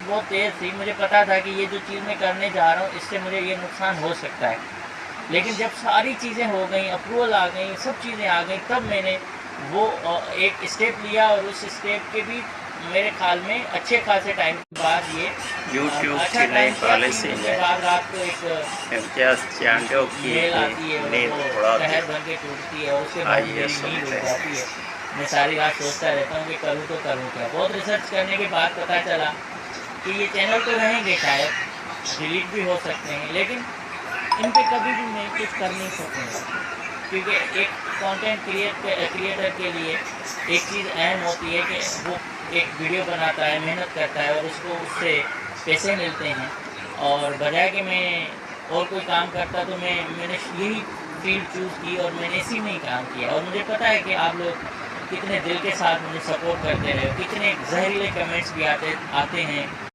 बहुत तेज़ थी, मुझे पता था कि ये जो चीज़ मैं करने जा रहा हूँ इससे मुझे ये नुकसान हो सकता है। लेकिन जब सारी चीज़ें हो गई, अप्रूवल आ गई, सब चीज़ें आ गई, तब मैंने वो एक स्टेप लिया और उस स्टेप के भी मेरे ख़्याल में अच्छे खासे टाइम के बाद ये यूट्यूब अच्छा की नई टाइम किया। 3 पॉलिसी दिन के है बाद रात को एक इम्तियाज़ चांडो की मेल आती है, नींद वो उड़ा दी। कहर बन के टूटती है और उसके बाद आइए मेरी नींद सुनते उड़ हैं। जाती है। मैं सारी रात सोचता रहता हूँ कि करूँ तो करूँ क्या? बहुत रिसर्च करने के बाद पता चला कि ये चैनल तो रहेंगे शायद, डिलीट भी हो सकते हैं, लेकिन इन पे कभी भी मैं कुछ कर नहीं सकूँगा, क्योंकि एक कंटेंट क्रिएटर के लिए एक चीज़ अहम होती है कि वो एक वीडियो बनाता है, मेहनत करता है और उसको उससे पैसे मिलते हैं। और बजाय कि मैं और कोई काम करता तो मैंने यही फील्ड चूज़ की और मैंने इसी में ही काम किया। और मुझे पता है कि आप लोग कितने दिल के साथ मुझे सपोर्ट करते रहे हो, कितने ज़हरीले कमेंट्स भी आते आते हैं